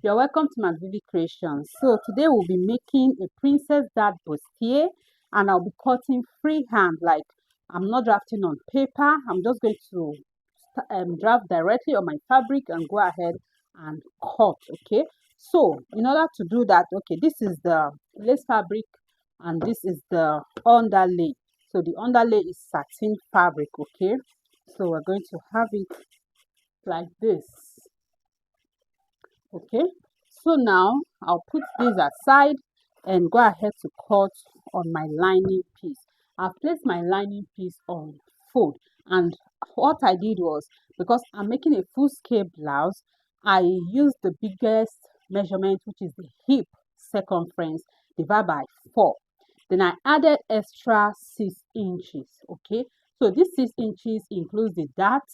You're welcome to my Vivi Creations. So today we'll be making a princess dart bustier, and I'll be cutting freehand. Like, I'm not drafting on paper. I'm just going to draft directly on my fabric and go ahead and cut. Okay. So in order to do that, okay, this is the lace fabric and this is the underlay. So the underlay is satin fabric. Okay. So we're going to have it like this. Okay, so now I'll put this aside and go ahead to cut on my lining piece. I've placed my lining piece on fold, and what I did was, because I'm making a full scale blouse, I used the biggest measurement, which is the hip circumference divided by 4. Then I added extra 6 inches. Okay, so this 6 inches includes the dart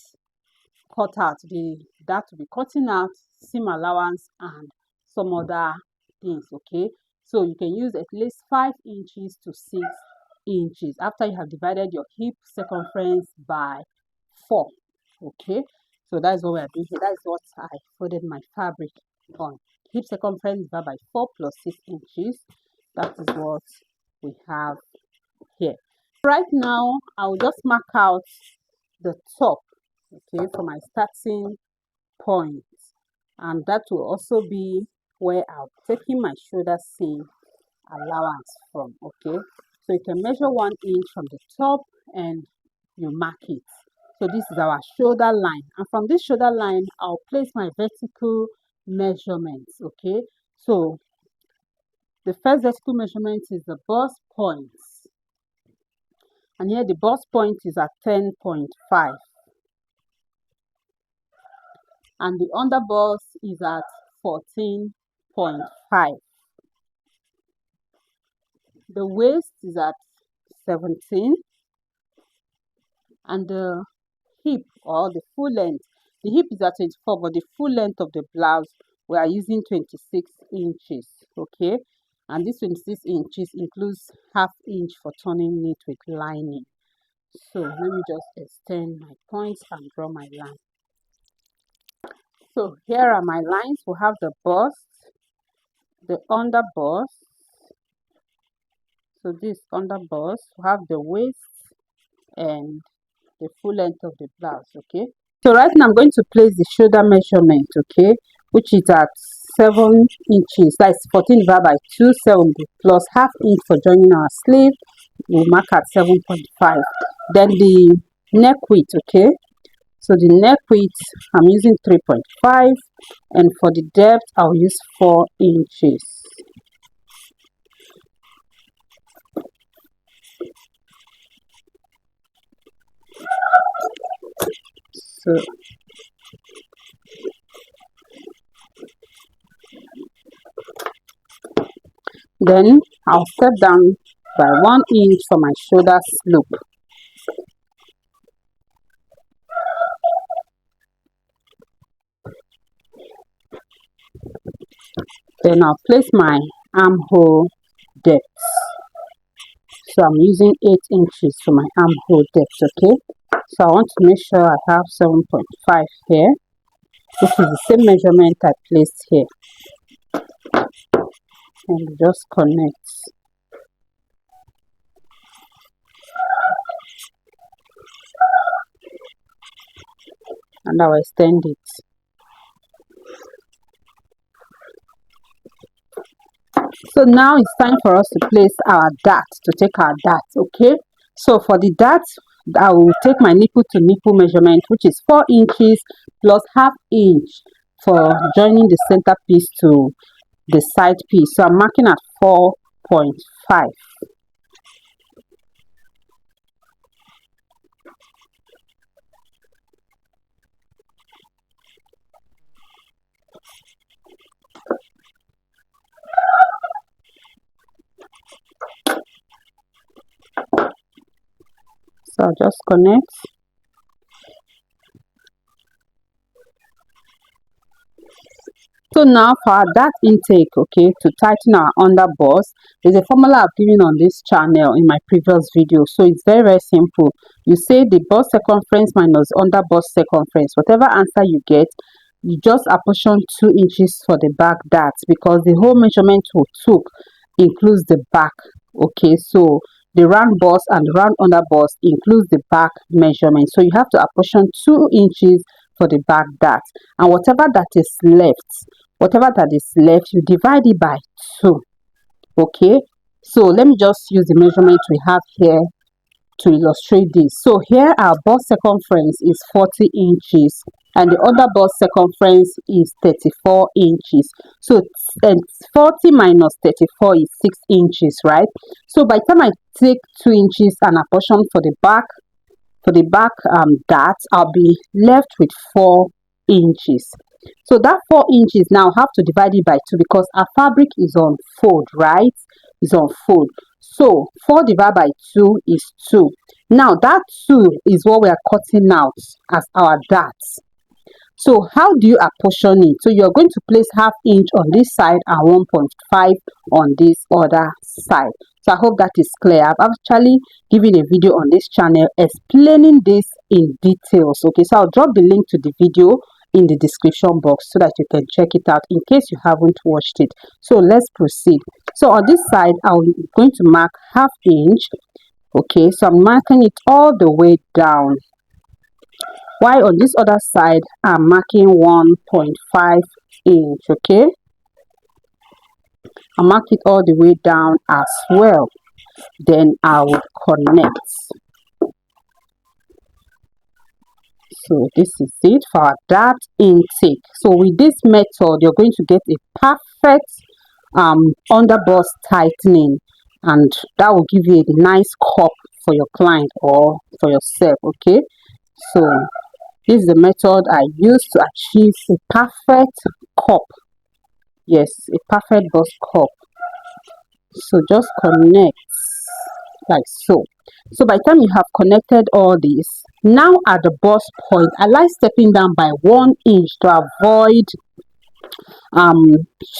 cut out, the that to be cutting out, seam allowance, and some other things. Okay, so you can use at least 5 inches to 6 inches after you have divided your hip circumference by 4. Okay, so that's what we're doing here. That is what I folded my fabric on. Hip circumference divided by 4 plus 6 inches. That is what we have here. Right now I'll just mark out the top, okay, for my starting point, and that will also be where I'll be taking my shoulder seam allowance from. Okay, so you can measure 1 inch from the top and you mark it. So this is our shoulder line, and from this shoulder line I'll place my vertical measurements. Okay, so the first vertical measurement is the bust point, and here the bust point is at 10.5. and the underbust is at 14.5. The waist is at 17, and the hip, or the full length, the hip is at 24, but the full length of the blouse we are using 26 inches. Okay, and this 26 inches includes ½ inch for turning it with lining. So let me just extend my points and draw my line. So here are my lines. We have the bust, the under bust. So this under bust, we have the waist and the full length of the blouse. Okay, so right now I'm going to place the shoulder measurement, okay, which is at 7 inches. That's 14 divided by 2, 70 plus ½ inch for joining our sleeve. We'll mark at 7.5. Then the neck width, okay, so the neck width I'm using 3.5, and for the depth I'll use 4 inches. So then I'll step down by 1 inch for my shoulder slope. Then I'll place my armhole depth. So I'm using 8 inches for my armhole depth. Okay, so I want to make sure I have 7.5 here, which is the same measurement I placed here, and just connect. And I'll extend it. So now it's time for us to place our dart, to take our dart. Okay, so for the dart I will take my nipple to nipple measurement, which is 4 inches plus ½ inch for joining the center piece to the side piece. So I'm marking at 4.5. So I'll just connect. So now for our dart intake, okay, to tighten our under bust, there's a formula I've given on this channel in my previous video. So it's very simple. You say the bust circumference minus under bust circumference. Whatever answer you get, you just apportion 2 inches for the back dart, because the whole measurement we took includes the back. Okay, so the round bust and the round under bust includes the back measurement, so you have to apportion 2 inches for the back dart, and whatever that is left, you divide it by 2. Okay, so let me just use the measurement we have here to illustrate this. So here our bust circumference is 40 inches and the other bust circumference is 34 inches. So 40 minus 34 is 6 inches, right? So by the time I take 2 inches and apportion for the back dart, I'll be left with 4 inches. So that 4 inches now have to divide it by 2, because our fabric is on fold, right? Is on fold. So 4 divided by 2 is 2. Now that 2 is what we are cutting out as our dart. So how do you apportion it? So you're going to place ½ inch on this side and 1.5 on this other side. So I hope that is clear. I've actually given a video on this channel explaining this in details. Okay, so I'll drop the link to the video in the description box so that you can check it out in case you haven't watched it. So let's proceed. So on this side, I'm going to mark ½ inch. Okay, so I'm marking it all the way down, while on this other side I'm marking 1.5 inch. Okay, I mark it all the way down as well, then I will connect. So this is it for our dart intake. So with this method, you're going to get a perfect under bust tightening, and that will give you a nice cup for your client or for yourself. Okay, so this is the method I use to achieve a perfect cup. Yes, a perfect bust cup. So just connect like so. So by the time you have connected all this, now at the bust point, I like stepping down by 1 inch to avoid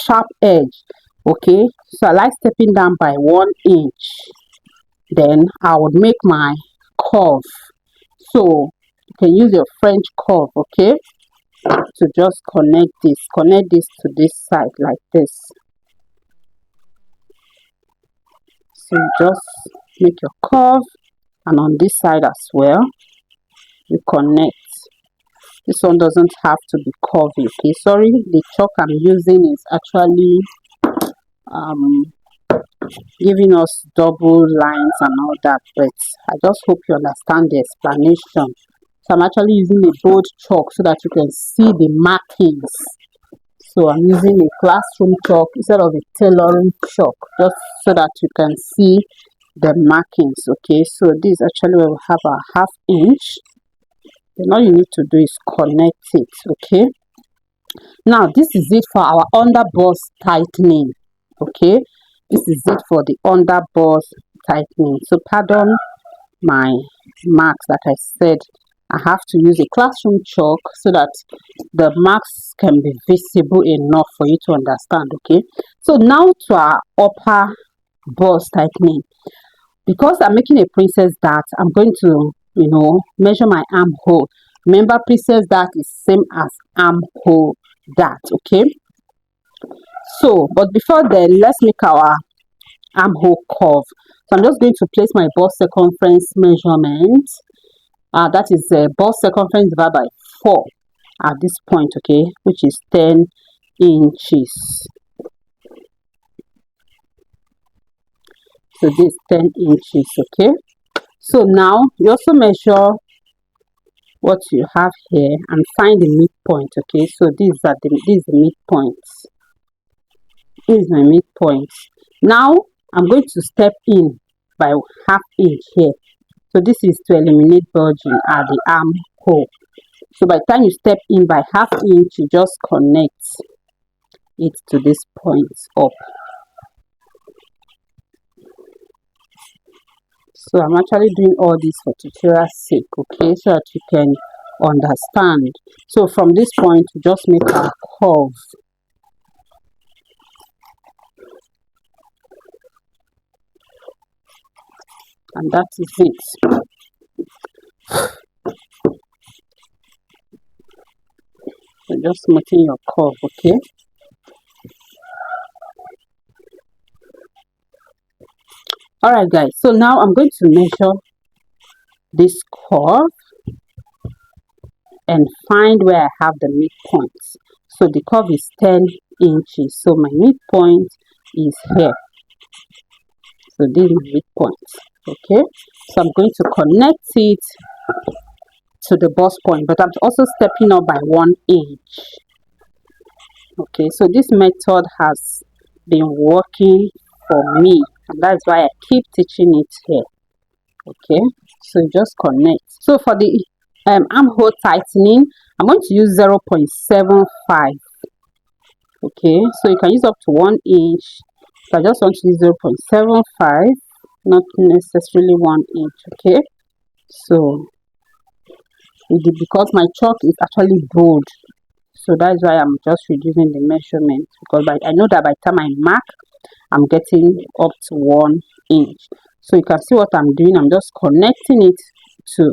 sharp edge. Okay, so I like stepping down by 1 inch, then I would make my curve. So you can use your French curve. Okay, to just connect this to this side like this. So you just make your curve, and on this side as well you connect. This one doesn't have to be curvy. Okay, sorry, the chalk I'm using is actually giving us double lines and all that, but I just hope you understand the explanation. So I'm actually using a bold chalk so that you can see the markings. So I'm using a classroom chalk instead of a tailoring chalk, just so that you can see the markings. Okay, so this actually will have a ½ inch. Then all you need to do is connect it. Okay, now this is it for our under bust tightening. Okay, this is it for the under bust tightening. So pardon my marks, like I said, I have to use a classroom chalk so that the marks can be visible enough for you to understand. Okay, so now to our upper bust tightening. Because I'm making a princess dart, I'm going to measure my armhole. Remember, princess dart is same as armhole dart. Okay, so but before then, let's make our armhole curve. So I'm just going to place my bust circumference measurement. That is bust circumference divided by 4 at this point. Okay, which is 10 inches. So this is 10 inches. Okay, so now you also measure what you have here and find the midpoint. Okay, so this is the midpoint. This is my midpoint. Now I'm going to step in by ½ inch here. So this is to eliminate bulging at the armhole. So by the time you step in by ½ inch, you just connect it to this point up. So I'm actually doing all this for tutorial sake, okay, so that you can understand. So from this point, just make a curve. And that is it. So just smoothing your curve. Okay, all right guys, so now I'm going to measure this curve and find where I have the midpoint. So the curve is 10 inches, so my midpoint is here. So this is my midpoint. Okay, so I'm going to connect it to the bust point, but I'm also stepping up by 1 inch. Okay, so this method has been working for me, and that's why I keep teaching it here. Okay, so just connect. So for the armhole tightening, I'm going to use 0.75. Okay, so you can use up to 1 inch. So I just want to use 0.75, not necessarily 1 inch. Okay, so because my chalk is actually bold, so that's why I'm just reducing the measurement, because I know that by the time I mark, I'm getting up to 1 inch. So you can see what I'm doing. I'm just connecting it to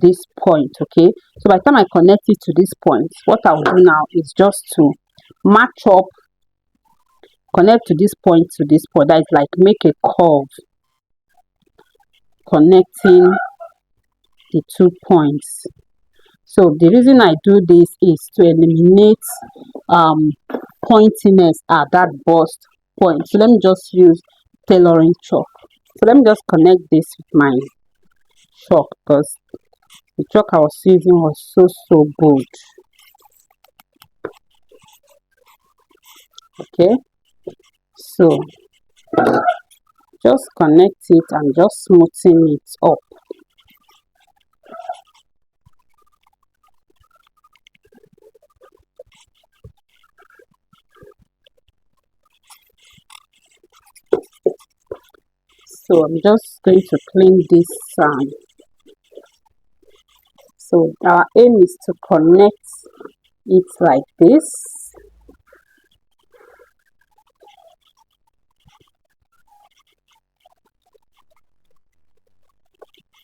this point. Okay, so by the time I connect it to this point, what I'll do now is just to match up, connect to this point to this point. That is like make a curve connecting the 2 points. So the reason I do this is to eliminate pointiness at that bust point. So let me just use tailoring chalk. So let me just connect this with my chalk, because the chalk I was using was so bold. Okay, so just connect it and just smoothing it up. So I'm just going to clean this sand. So our aim is to connect it like this.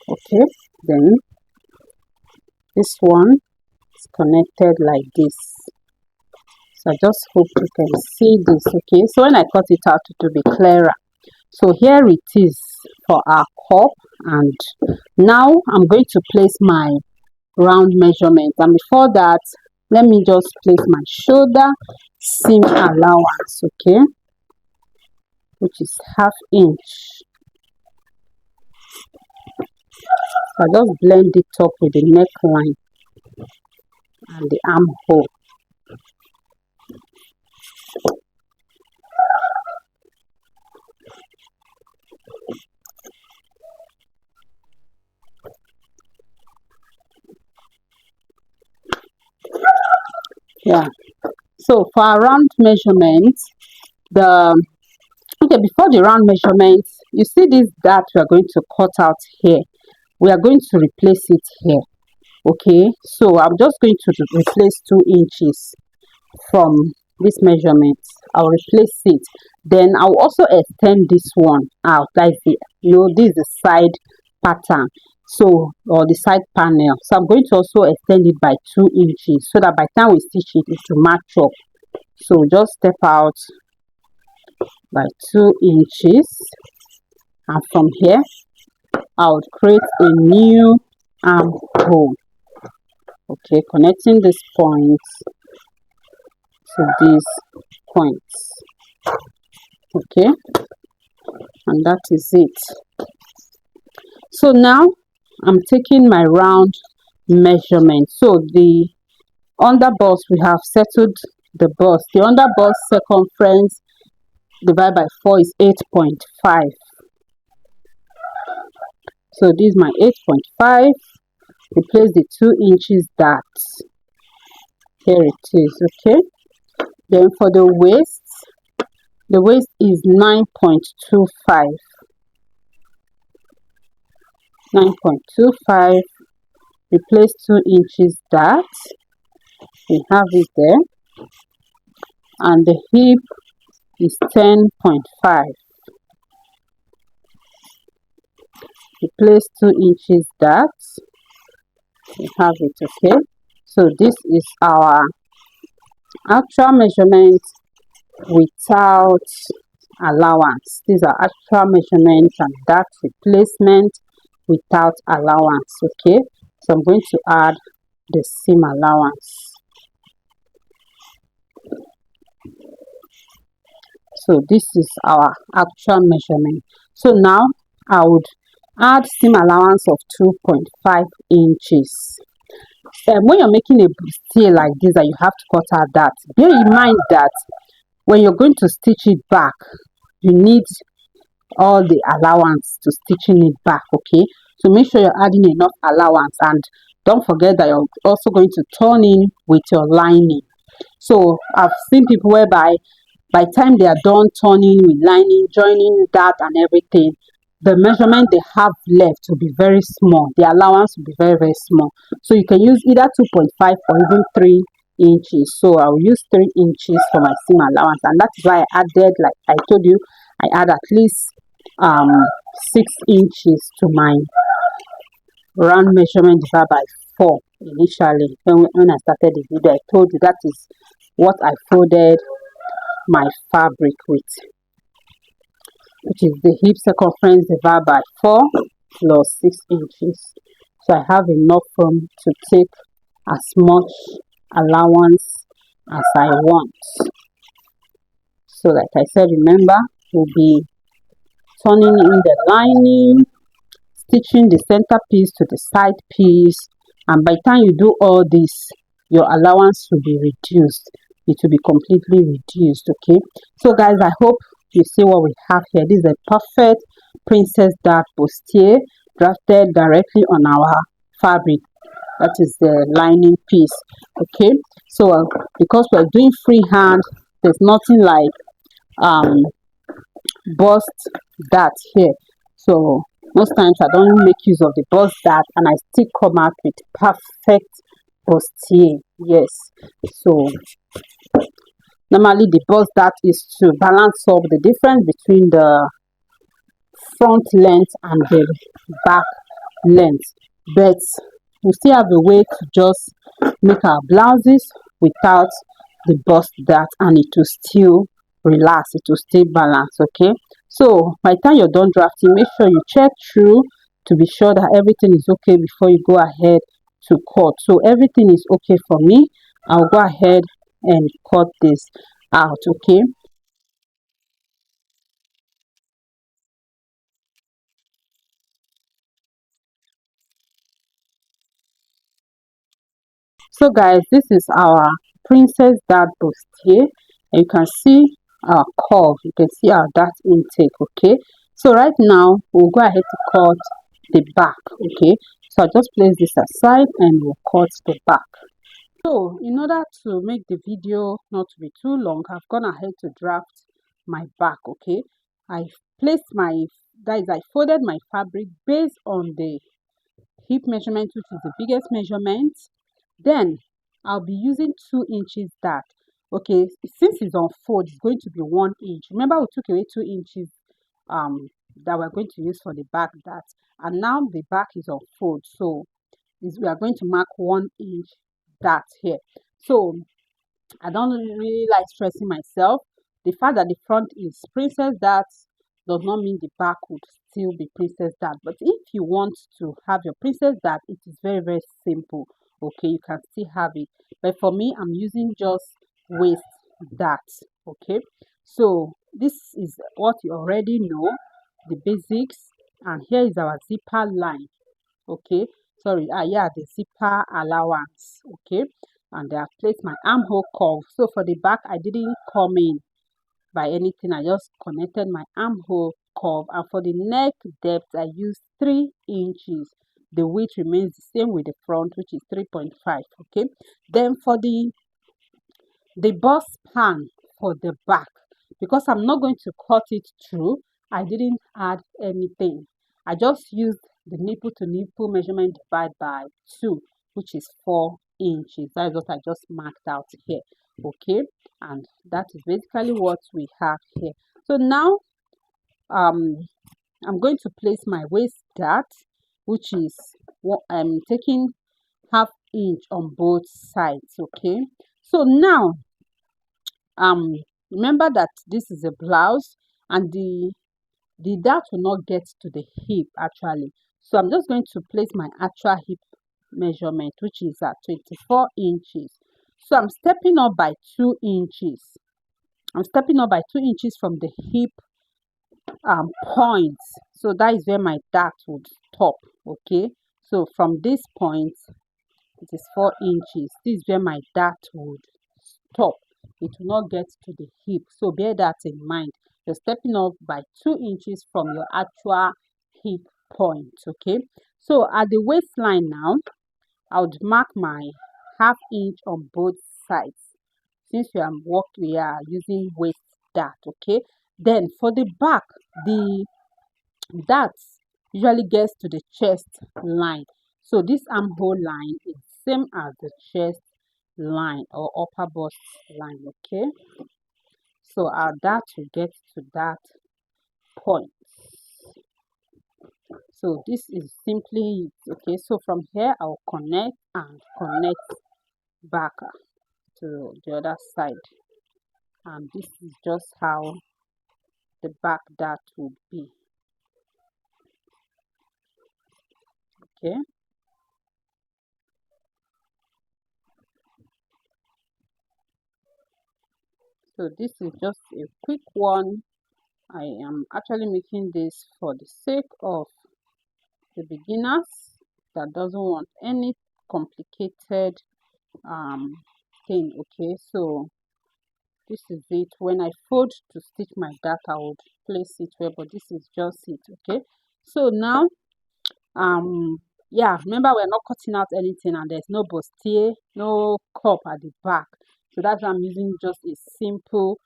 Okay, then this one is connected like this. So I just hope you can see this. Okay, so when I cut it out, it will be clearer. So here it is for our cup, and now I'm going to place my round measurement. And before that, let me just place my shoulder seam allowance, okay, which is ½ inch. So I just blend it up with the neckline and the armhole. Yeah, so for our round measurement, before the round measurement, you see this dart we are going to cut out here, we are going to replace it here. Okay, so I'm just going to replace 2 inches from this measurement. I'll replace it, then I'll also extend this one out. That's it. This is the side pattern, so, or the side panel, so I'm going to also extend it by 2 inches, so that by the time we stitch it, it will match up. So just step out by 2 inches, and from here I would create a new armhole. Okay, connecting this point to these points. Okay, and that is it. So now I'm taking my round measurement. So the under bust, we have settled the bust. The under bust circumference divided by 4 is 8.5. So this is my 8.5. Replace the 2 inches dart. Here it is. Okay, then for the waist is 9.25. 9.25. Replace 2 inches dart. We have it there. And the hip is 10.5. Replace 2 inches dart. We have it. Okay, so this is our Actual measurement without allowance. These are actual measurements and that replacement without allowance. Okay, so I'm going to add the seam allowance. So this is our actual measurement. So now I would add seam allowance of 2.5 inches. When you're making a bustier like this and you have to cut out that, bear in mind that when you're going to stitch it back, you need all the allowance to stitching it back. Okay, so make sure you're adding enough allowance, and don't forget that you're also going to turn in with your lining. So I've seen people whereby by the time they are done turning with lining, joining that and everything, the measurement they have left will be very small. The allowance will be very, very small. So you can use either 2.5 or even 3 inches. So I will use 3 inches for my seam allowance, and that is why I added, like I told you, I add at least um 6 inches to my round measurement divided by 4 initially. When I started the video, I told you that is what I folded my fabric with, which is the hip circumference divided by 4 plus 6 inches. So I have enough room to take as much allowance as I want. So like I said, remember, we'll be turning in the lining, stitching the center piece to the side piece, and by the time you do all this, your allowance will be reduced. It will be completely reduced. Okay, so guys, I hope you see what we have here. This is a perfect princess dart bustier drafted directly on our fabric, that is the lining piece. Okay, so because we're doing freehand, there's nothing like um bust dart here. So most times I don't make use of the bust dart, and I still come out with perfect bustier. Yes, so normally the bust dart is to balance up the difference between the front length and the back length, but we still have a way to just make our blouses without the bust dart, and it will still relax, it will still balance. Okay, so by the time you're done drafting, make sure you check through to be sure that everything is okay before you go ahead to cut. So everything is okay for me. I'll go ahead and cut this out. Okay, so guys, this is our princess dart bustier, and you can see our curve, you can see our dart intake. Okay, so right now we'll go ahead to cut the back. Okay, so I'll just place this aside and we'll cut the back. So in order to make the video not to be too long, I've gone ahead to draft my back. Okay, I placed my, that is, I folded my fabric based on the hip measurement, which is the biggest measurement. Then I'll be using 2 inches dart. Okay, since it's on fold, it's going to be 1 inch. Remember, we took away 2 inches that we're going to use for the back dart, and now the back is on fold, so we are going to mark 1 inch dart here. So I don't really like stressing myself. The fact that the front is princess dart does not mean the back would still be princess dart. But if you want to have your princess dart, it is very, very simple. Okay, you can still have it. But for me, I'm using just waist dart. Okay, so this is what you already know, the basics. And here is our zipper line. Okay, sorry, yeah, the zipper allowance. Okay, and I have placed my armhole curve. So for the back, I didn't come in by anything, I just connected my armhole curve. And for the neck depth, I used 3 inches. The width remains the same with the front, which is 3.5. Okay, then for the bust span for the back, because I'm not going to cut it through, I didn't add anything. I just used the nipple to nipple measurement divided by 2, which is 4 inches. That is what I just marked out here. Okay, and that is basically what we have here. So now um I'm going to place my waist dart, which is what I'm taking half inch on both sides. Okay, so now remember that this is a blouse, and the dart will not get to the hip actually. So I'm just going to place my actual hip measurement, which is at 24 inches. So I'm stepping up by 2 inches. I'm stepping up by 2 inches from the hip point. So that is where my dart would stop. Okay, so from this point, it is 4 inches. This is where my dart would stop. It will not get to the hip. So bear that in mind. You're stepping up by 2 inches from your actual hip point. Okay, so at the waistline now, I would mark my half inch on both sides. Since we are using waist dart. Okay, then for the back, the dart usually gets to the chest line. So this armhole line is same as the chest line or upper bust line. Okay, so our dart will get to that point. So this is simply it. Okay, so from here I'll connect and connect back to the other side, and this is just how the back dart would be. Okay, so this is just a quick one. I am actually making this for the sake of the beginners that doesn't want any complicated um thing. Okay, so this is it. When I fold to stitch my dart, I would place it well, but this is just it. Okay, so now yeah, remember we're not cutting out anything, and there's no bustier, no cup at the back. So that's why I'm using just a simple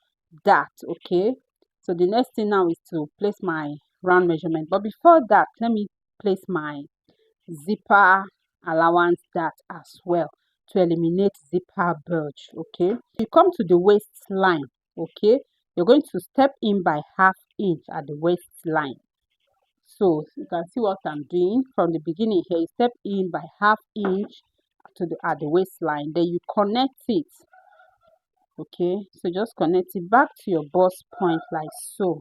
dart. Okay, so the next thing now is to place my round measurement, but before that, let me place my zipper allowance dart as well to eliminate zipper bulge. Okay, you come to the waistline. Okay, you're going to step in by half inch at the waistline. So you can see what I'm doing from the beginning here. You step in by half inch to the at the waistline, then you connect it. Okay, so just connect it back to your bust point like so,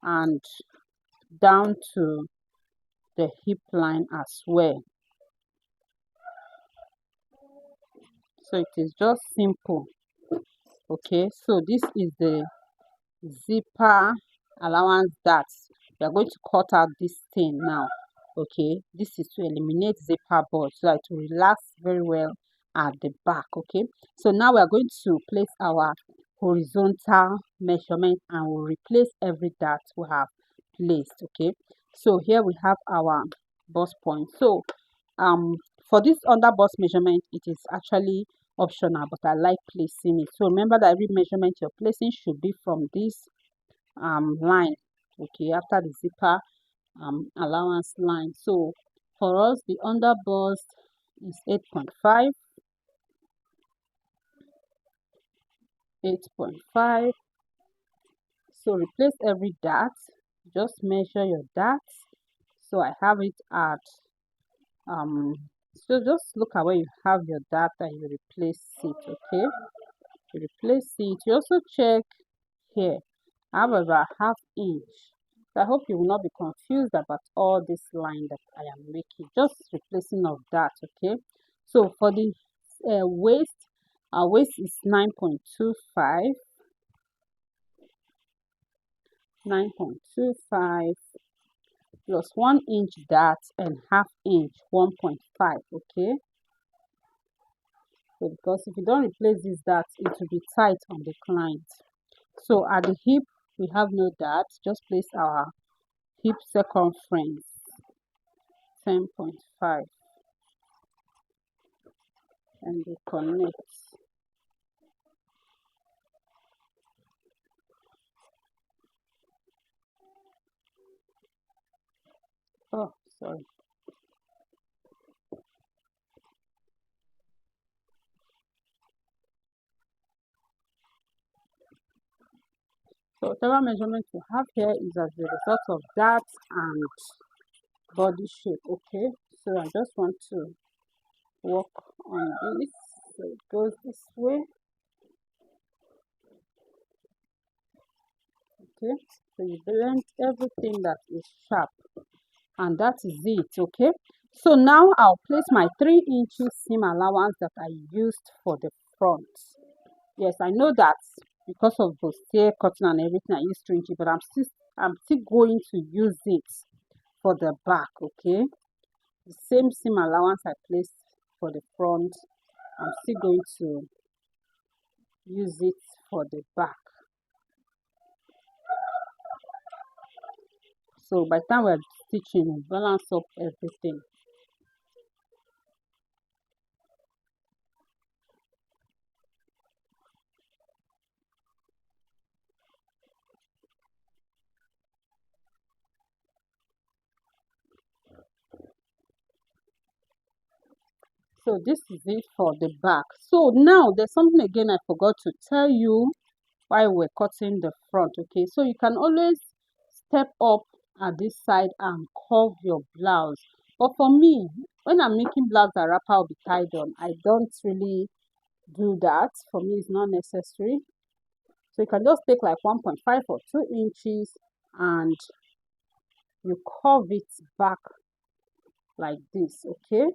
and down to the hip line as well. So it is just simple. Okay, so this is the zipper allowance dart. We are going to cut out this thing now. Okay, this is to eliminate zipper bulge so that it will relax very well at the back. Okay, so now we are going to place our horizontal measurement, and we'll replace every dart we have placed. Okay, so here we have our bust point. So for this under bust measurement, it is actually optional, but I like placing it. So remember that every measurement you're placing should be from this line. Okay, after the zipper allowance line. So for us, the under bust is 8.5, 8.5. So replace every dart. Just measure your darts. So I have it at so just look at where you have your dart and you replace it. Okay, you replace it. You also check here. I have about half inch. So I hope you will not be confused about all this line that I am making. Just replacing of that. Okay, so for the waist, our waist is 9.25, 9.25 plus 1 inch dart and half inch 1.5. Okay, so because if you don't replace this dart, it will be tight on the client. So at the hip we have no dart. Just place our hip circumference 10.5 and we connect. Oh, sorry. So whatever measurement you have here is as a result of that and body shape. Okay, so I just want to work on this. So it goes this way. Okay, so you blend everything that is sharp, and that is it. Okay, so now I'll place my 3 inches seam allowance that I used for the front. Yes, I know that because of Bustier cotton and everything I used 3 inches, but I'm still going to use it for the back. Okay, the same seam allowance I placed for the front, I'm still going to use it for the back. So by the time we're stitching, we balance up everything. So this is it for the back. So now there's something again I forgot to tell you while we're cutting the front. Okay, so you can always step up at this side and curve your blouse. But for me, when I'm making blouse that wrapper will be tied on, I don't really do that. For me, it's not necessary. So you can just take like 1.5 or 2 inches and you curve it back like this. Okay,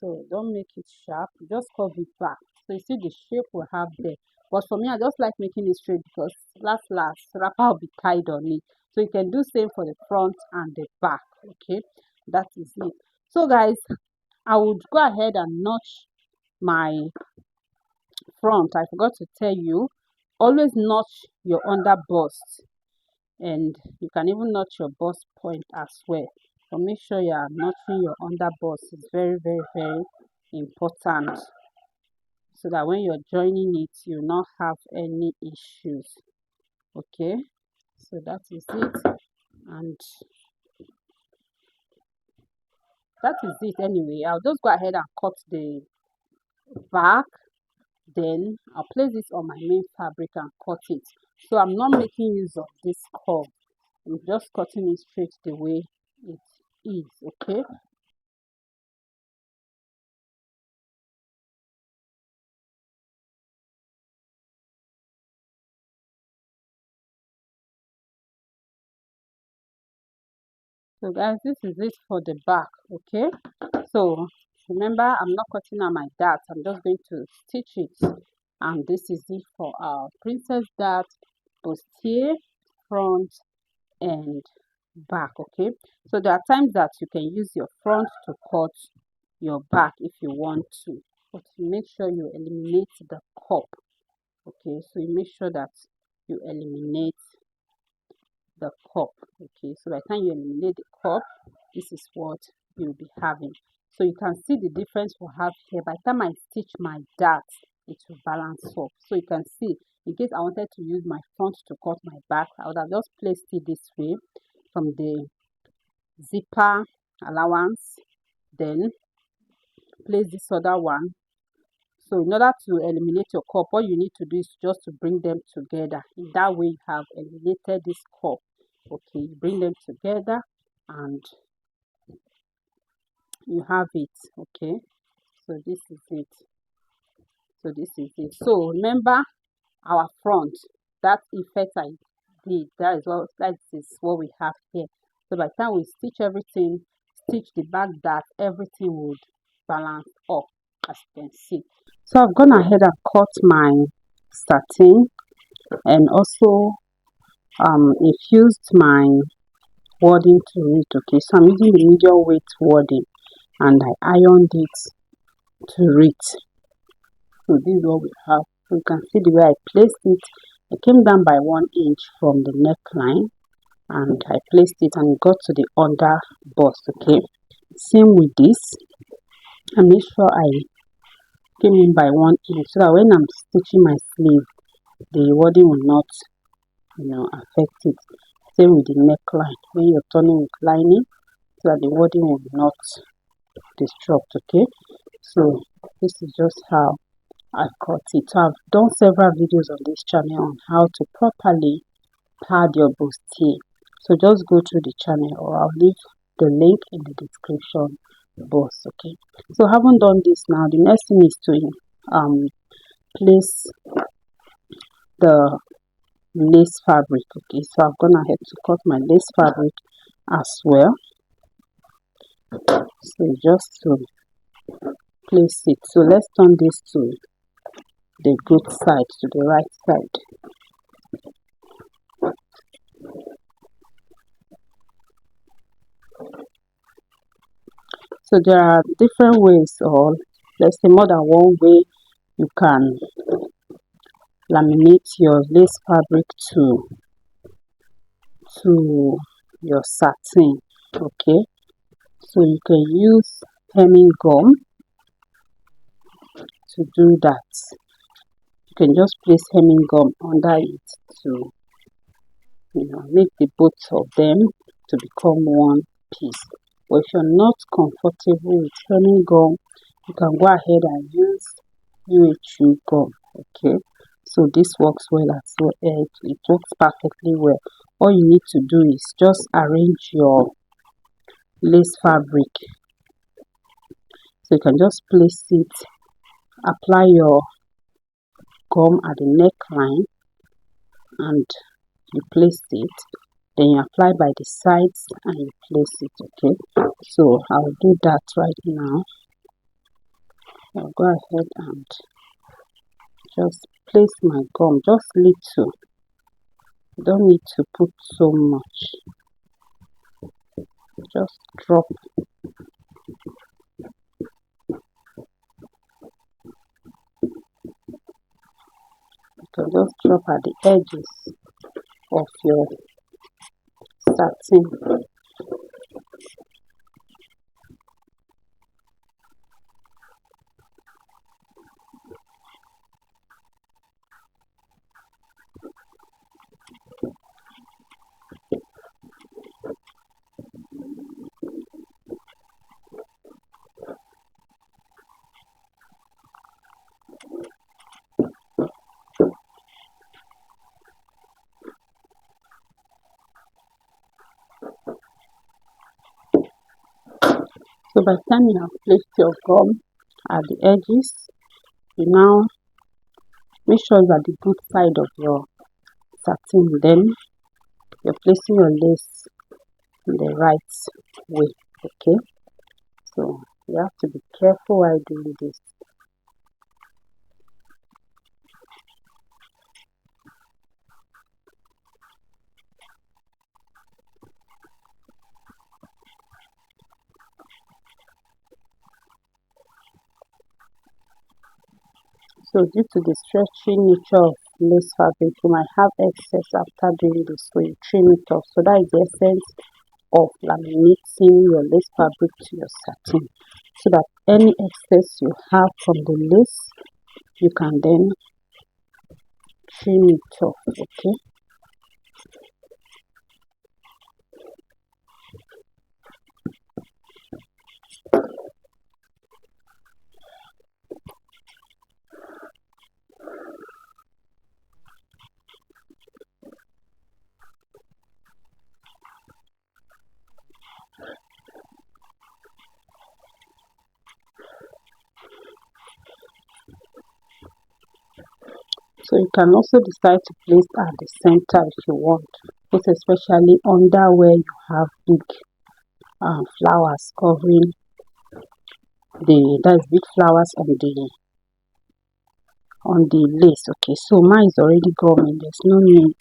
so don't make it sharp, just curve it back. So you see the shape we have there. But for me, I just like making it straight because last wrapper will be tied on it. So you can do same for the front and the back. Okay, that is it. So guys, I would go ahead and notch my front. I forgot to tell you, always notch your under bust, and you can even notch your bust point as well. So make sure you are notching your under bust. It's very, very, very important, so that when you're joining it, you will not have any issues. Okay, so that is it, and that is it anyway. I'll just go ahead and cut the back, then I'll place this on my main fabric and cut it. So I'm not making use of this curve, I'm just cutting it straight the way it is. Okay, so guys, this is it for the back. Okay, so remember, I'm not cutting out my dart, I'm just going to stitch it. And this is it for our princess dart, bustier, front and back. Okay, so there are times that you can use your front to cut your back if you want to, but you make sure you eliminate the cup. Okay, so you make sure that you eliminate the cup. Okay, so by the time you eliminate the cup, this is what you'll be having. So you can see the difference we have here. By the time I stitch my dart, it will balance up. So you can see, in case I wanted to use my front to cut my back, I would have just placed it this way from the zipper allowance, then place this other one. So in order to eliminate your cup, what you need to do is just to bring them together. In that way, you have eliminated this cup. Okay, you bring them together and you have it. Okay, so this is it. So this is it. So remember our front, that effect I did, that is what we have here. So by the time we stitch everything, stitch the back, that everything would balance up, as you can see. So I've gone ahead and cut my satin and also infused my wording to it. Okay, so I'm using the medium weight wording and I ironed it to it. So this is what we have. So you can see the way I placed it. I came down by 1 inch from the neckline and I placed it and it got to the under bust. Okay, same with this. I make sure I came in by 1 inch so that when I'm stitching my sleeve, the wording will not, affect it. Same with the neckline, when you're turning with lining, so that the wording will not disrupt. Okay, so this is just how I cut it. So I've done several videos on this channel on how to properly pad your bustier. So just go to the channel, or I'll leave the link in the description both. Okay, so having done this, now the next thing is to place the lace fabric. Okay, so I'm gonna have to cut my lace fabric as well. So just to place it, so let's turn this to the good side, to the right side. So there are different ways, or let's say more than one way, you can laminate your lace fabric to your satin. Okay, so you can use hemming gum to do that. You can just place hemming gum under it to make the both of them to become one piece. But if you're not comfortable with hemming gum, you can go ahead and use UHU gum. Okay, so this works well as well. It works perfectly well. All you need to do is just arrange your lace fabric. So you can just place it, apply your gum at the neckline, and you place it. Then you apply by the sides and you place it. Okay, so I'll do that right now. I'll go ahead and just place my gum, just little. You don't need to put so much, just drop. You can just drop at the edges of your satin. So by the time you have placed your gum at the edges, you now make sure it's at the good side of your satin. Then you're placing your lace in the right way. Okay, so you have to be careful while doing this. So due to the stretching nature of lace fabric, you might have excess after doing this, so you trim it off. So that is the essence of laminating your lace fabric to your satin, so that any excess you have from the lace, you can then trim it off. Okay, so you can also decide to place at the center if you want, most especially under where you have big flowers covering that's big flowers on the lace. Okay, so mine is already gone and there's no need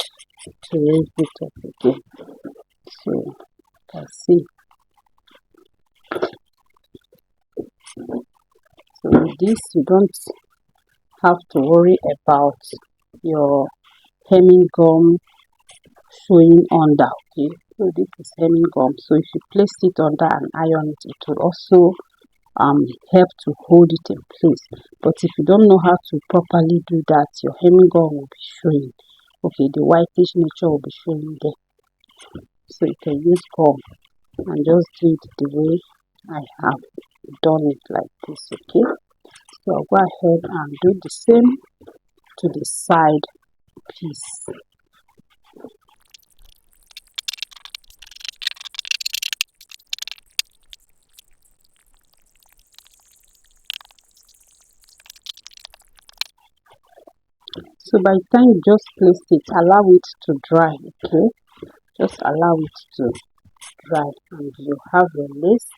to raise it up again. So you can see. So with this, you don't have to worry about your hemming gum showing under. Okay, so this is hemming gum. So if you place it under and iron it, it will also help to hold it in place. But if you don't know how to properly do that, your hemming gum will be showing. Okay, the whitish nature will be showing there. So you can use gum and just do it the way I have done it, like this. Okay, so I'll go ahead and do the same to the side piece. So by the time you just place it, allow it to dry. Okay, just allow it to dry, and you have your lace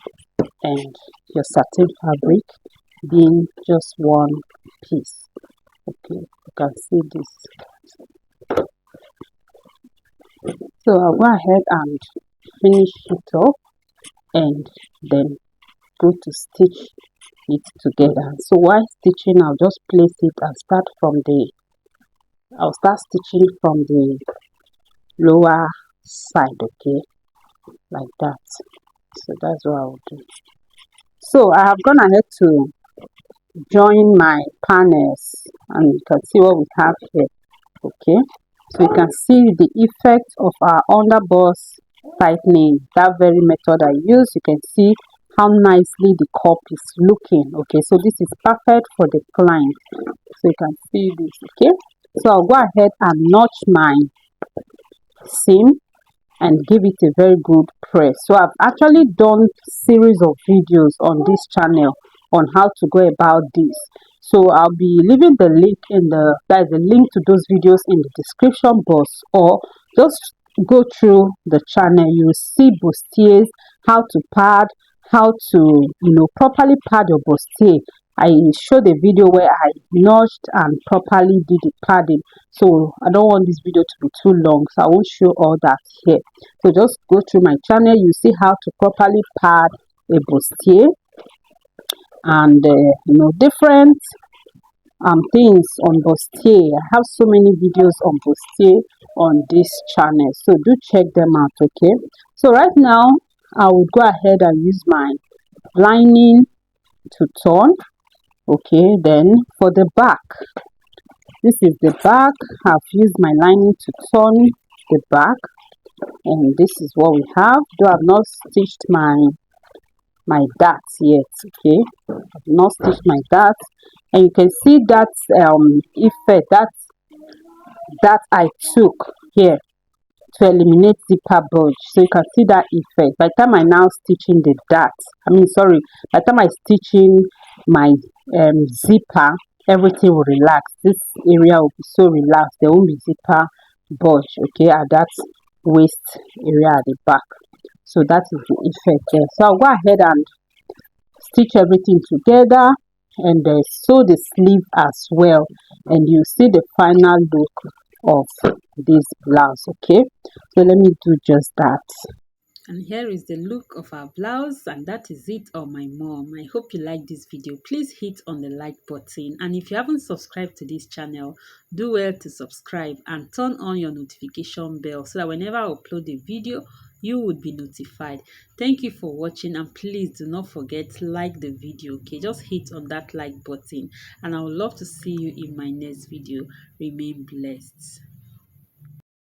and your satin fabric being just one piece. Okay, you can see this. So I'll go ahead and finish it up and then go to stitch it together. So while stitching, I'll just place it and I'll start stitching from the lower side. Okay, like that. So that's what I'll do. So I have gone ahead to join my panels, and you can see what we have here. Okay, so you can see the effect of our underbust tightening, that very method I use. You can see how nicely the cup is looking. Okay, so this is perfect for the client. So you can see this. Okay, so I'll go ahead and notch my seam and give it a very good press. So I've actually done series of videos on this channel on how to go about this. So I'll be leaving the link in there's a link to those videos in the description box, or just go through the channel. You will see bustiers, how to pad, how to properly pad your bustier. I showed a video where I notched and properly did the padding. So I don't want this video to be too long, so I won't show all that here. So just go through my channel. You see how to properly pad a bustier, and different things on bustier. I have so many videos on bustier on this channel, so do check them out. Okay, so right now I would go ahead and use my lining to turn. Okay, then for the back, this is the back. I've used my lining to turn the back, and this is what we have. Though I've not stitched my darts yet. Okay, I've not stitched my darts, and you can see that effect that I took here to eliminate zipper bulge. So you can see that effect. By the time I now stitching the darts, by the time I stitching my zipper, everything will relax. This area will be so relaxed. There won't be zipper bulge, okay, at that waist area at the back. So that is the effect there. So I'll go ahead and stitch everything together and sew the sleeve as well, and you see the final look of this blouse. Okay, so let me do just that. And here is the look of our blouse, and that is it on my mom. I hope you like this video. Please hit on the like button, and if you haven't subscribed to this channel, do well to subscribe and turn on your notification bell so that whenever I upload a video, you would be notified. Thank you for watching, and please do not forget to like the video. Okay, just hit on that like button, and I would love to see you in my next video. Remain blessed.